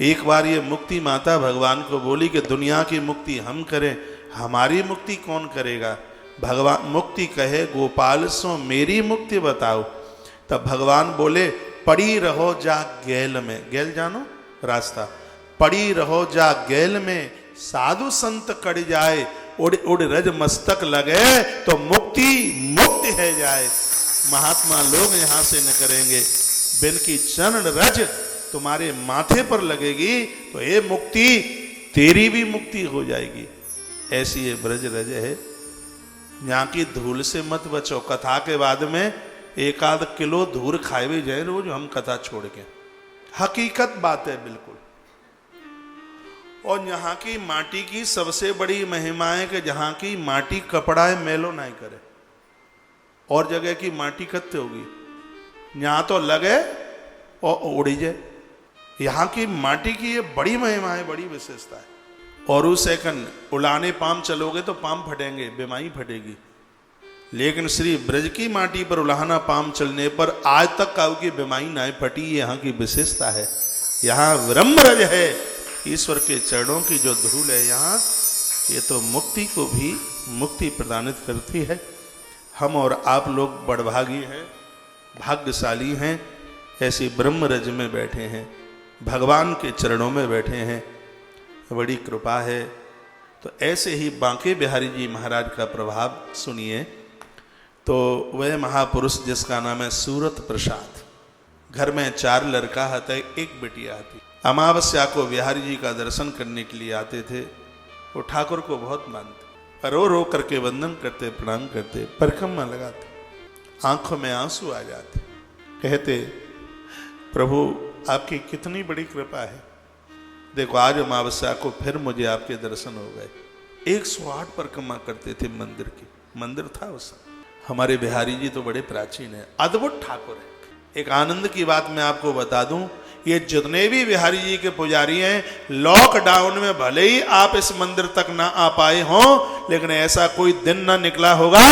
एक बार ये मुक्ति माता भगवान को बोली कि दुनिया की मुक्ति हम करें, हमारी मुक्ति कौन करेगा। भगवान मुक्ति कहे गोपाल सो मेरी मुक्ति बताओ। तब भगवान बोले पड़ी रहो जा गैल में, गैल जानो रास्ता, पड़ी रहो जा गैल में साधु संत कड़ जाए, उड़ उड़ रज मस्तक लगे तो मुक्ति मुक्ति है जाए। महात्मा लोग यहां से न करेंगे, बिन की चरण रज तुम्हारे माथे पर लगेगी तो ये मुक्ति तेरी भी मुक्ति हो जाएगी। ऐसी ये ब्रज रज है, यहाँ की धूल से मत बचो। कथा के बाद में एक आध किलो धूल खाए भी जाए रोज हम कथा छोड़ के, हकीकत बात है बिल्कुल। और यहाँ की माटी की सबसे बड़ी महिमा है कि जहाँ की माटी कपड़ा है मेलो नहीं करे, और जगह की माटी कत्ते होगी, यहाँ तो लगे और उड़ी जाए। यहाँ की माटी की ये बड़ी महिमा है, बड़ी विशेषता है। और उस सेकंड उलाने पाम चलोगे तो पाम फटेंगे, बेमाई फटेगी, लेकिन श्री ब्रज की माटी पर उलाहना पाम चलने पर आज तक काऊ की बेमाई नहीं फटी। यहाँ की विशेषता है। यहाँ ब्रह्मरज है, ईश्वर के चरणों की जो धूल है यहाँ, ये तो मुक्ति को भी मुक्ति प्रदानित करती है। हम और आप लोग बड़भागी हैं, भाग्यशाली हैं, ऐसी ब्रह्मरज में बैठे हैं, भगवान के चरणों में बैठे हैं, बड़ी कृपा है। तो ऐसे ही बांके बिहारी जी महाराज का प्रभाव सुनिए। तो वह महापुरुष जिसका नाम है सूरत प्रसाद, घर में 4 लड़का था, एक बेटिया थी। अमावस्या को बिहारी जी का दर्शन करने के लिए आते थे। वो ठाकुर को बहुत मानते, रो रो करके वंदन करते, प्रणाम करते, परिक्रमा लगाते, आंखों में आंसू आ जाते, कहते प्रभु आपकी कितनी बड़ी कृपा है, देखो आज अमावस्या को फिर मुझे आपके दर्शन हो गए। 108 परिक्रमा करते थे मंदिर की, मंदिर था उस समय। हमारे बिहारी जी तो बड़े प्राचीन है, अद्भुत ठाकुर है। एक आनंद की बात मैं आपको बता दूं, ये जितने भी बिहारी जी के पुजारी हैं, लॉकडाउन में भले ही आप इस मंदिर तक ना आ पाए हों, लेकिन ऐसा कोई दिन ना निकला होगा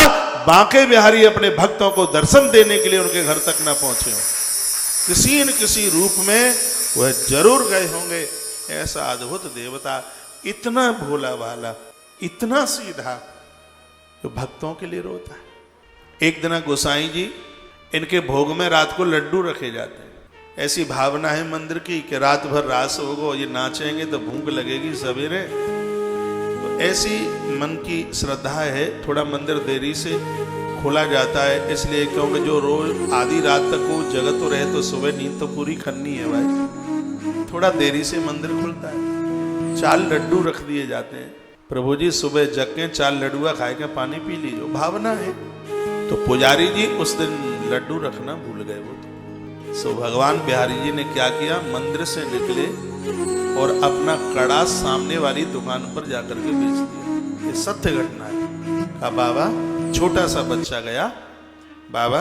बांके बिहारी अपने भक्तों को दर्शन देने के लिए उनके घर तक ना पहुंचे हों। किसी न किसी रूप में वह जरूर गए होंगे। ऐसा अद्भुत देवता, इतना भोला भाला, इतना सीधा, तो भक्तों के लिए रोता है। एक दिन गोसाई जी, इनके भोग में रात को लड्डू रखे जाते हैं। ऐसी भावना है मंदिर की कि रात भर रास होगा, ये नाचेंगे तो भूख लगेगी सवेरे। तो ऐसी मन की श्रद्धा है। थोड़ा मंदिर देरी से खोला जाता है, इसलिए क्योंकि जो रोज आधी रात तक को जगत तो रहे तो सुबह नींद तो पूरी करनी है भाई, थोड़ा देरी से मंदिर खुलता है। 4 लड्डू रख दिए जाते हैं। प्रभु जी सुबह जग के 4 लड्डुआ खाए के पानी पी लीजिए, भावना है। तो पुजारी जी उस दिन लड्डू रखना भूल गए। वो सो भगवान बिहारी जी ने क्या किया, मंदिर से निकले और अपना कड़ा सामने वाली दुकान पर जाकर के बेच दिया। ये सत्य घटना है। कहा बाबा, छोटा सा बच्चा गया, बाबा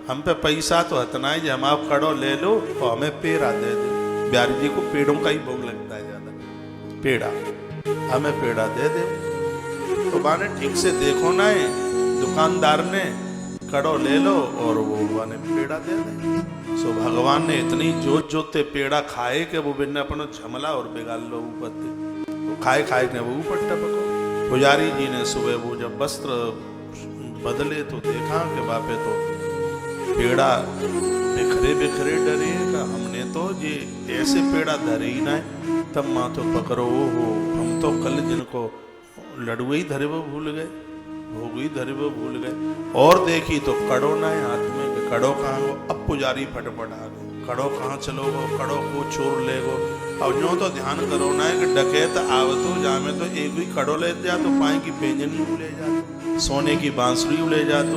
हम पे पैसा तो हतना है, हम आप कड़ो ले लो और हमें पेड़ा दे दो। बिहारी जी को पेड़ों का ही भोग लगता है ज्यादा, पेड़ा, हमें पेड़ा दे दे। तो बाने ठीक से देखो ना, दुकानदार ने कड़ो ले लो और वो बाने पेड़ा दे दे। सो भगवान ने इतनी जोत जोते पेड़ा खाए कि वो बिना अपना झमला और बिगाल लो ऊपर, तो खाए खाए ने वो ऊपर टपको। पुजारी जी ने सुबह वो जब वस्त्र बदले तो देखा कि बापे तो पेड़ा बिखरे बिखरे डरेगा, हमने तो ये ऐसे पेड़ा धरे ही ना है। तब माँ तो पकड़ो हो, हम तो कल जिनको लड़ुए ही धरे वो भूल गए, भोग ही धरे वो भूल गए। और देखी तो कड़ो ना है हाथ में, कड़ो कहाँ हो। अब पुजारी फटफट आ गए, कड़ो कहाँ चलो गो, कड़ो को चोर ले गो। अब यूँ तो ध्यान करो ना कि डकैत आवतो जामे तो एक भी कड़ो ले जा तो पाए की पेंजनी ले जा, सोने की बांसुरी ले जा, तो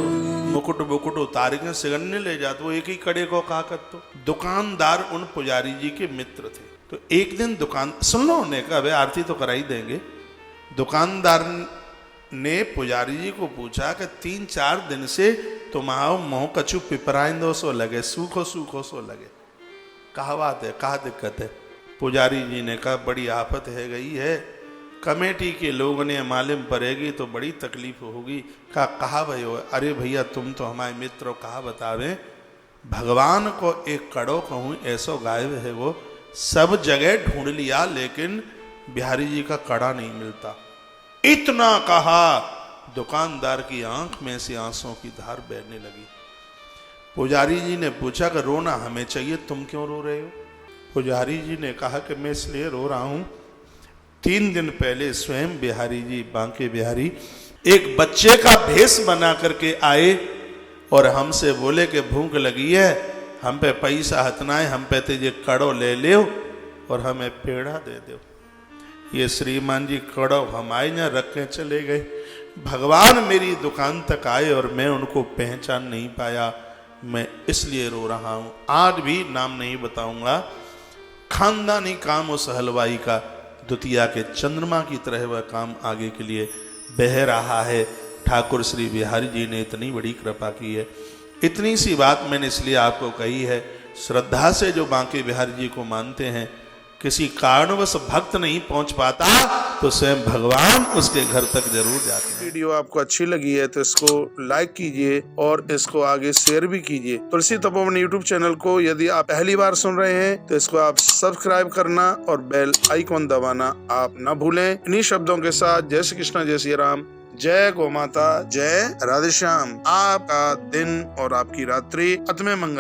मुकुट बुकुट उतार के सिगन्ने ले जा, तो एक ही कड़े को कहा कर। तो दुकानदार उन पुजारी जी के मित्र थे। तो एक दिन दुकान सुन लो, उन्हें कहा भाई आरती तो कराई देंगे। दुकानदार ने पुजारी जी को पूछा कि 3-4 दिन से तुम्हारा मोह कछु पिपराइंदो सो लगे, सूखो सूखो सो लगे, कहा बात है, कहा दिक्कत है। पुजारी जी ने कहा बड़ी आफत है गई है, कमेटी के लोगों ने मालूम पड़ेगी तो बड़ी तकलीफ होगी। कहा भाई हो, अरे भैया तुम तो हमारे मित्र हो, कहा बतावे, भगवान को एक कड़ो कहूँ ऐसो गायब है वो, सब जगह ढूंढ लिया, लेकिन बिहारी जी का कड़ा नहीं मिलता। इतना कहा, दुकानदार की आंख में से आंसुओं की धार बहने लगी। पुजारी जी ने पूछा कि रोना हमें चाहिए, तुम क्यों रो रहे हो? पुजारी जी ने कहा कि मैं इसलिए रो रहा हूं, 3 दिन पहले स्वयं बिहारी जी, बांके बिहारी, एक बच्चे का भेष बना करके आए और हमसे बोले कि भूख लगी है, हम पे पैसा हथनाए, हम पे तुझे कड़ो ले ले और हमें पेड़ा दे दो। ये श्रीमान जी कड़ो हम आए ना रख के चले गए। भगवान मेरी दुकान तक आए और मैं उनको पहचान नहीं पाया, मैं इसलिए रो रहा हूं। आज भी नाम नहीं बताऊंगा, खानदानी काम उस हलवाई का द्वितीया के चंद्रमा की तरह वह काम आगे के लिए बह रहा है। ठाकुर श्री बिहारी जी ने इतनी बड़ी कृपा की है। इतनी सी बात मैंने इसलिए आपको कही है, श्रद्धा से जो बांके बिहारी जी को मानते हैं, किसी कारणवश भक्त नहीं पहुंच पाता तो स्वयं भगवान उसके घर तक जरूर जाते हैं। वीडियो आपको अच्छी लगी है तो इसको लाइक कीजिए और इसको आगे शेयर भी कीजिए। तुलसी तपोवन यूट्यूब चैनल को यदि आप पहली बार सुन रहे हैं तो इसको आप सब्सक्राइब करना और बेल आइकॉन दबाना आप न भूलें। इन्हीं शब्दों के साथ जय श्री कृष्ण, जय श्री राम, जय गौ माता, जय राधे श्याम। आपका दिन और आपकी रात्रि अतमे मंगल।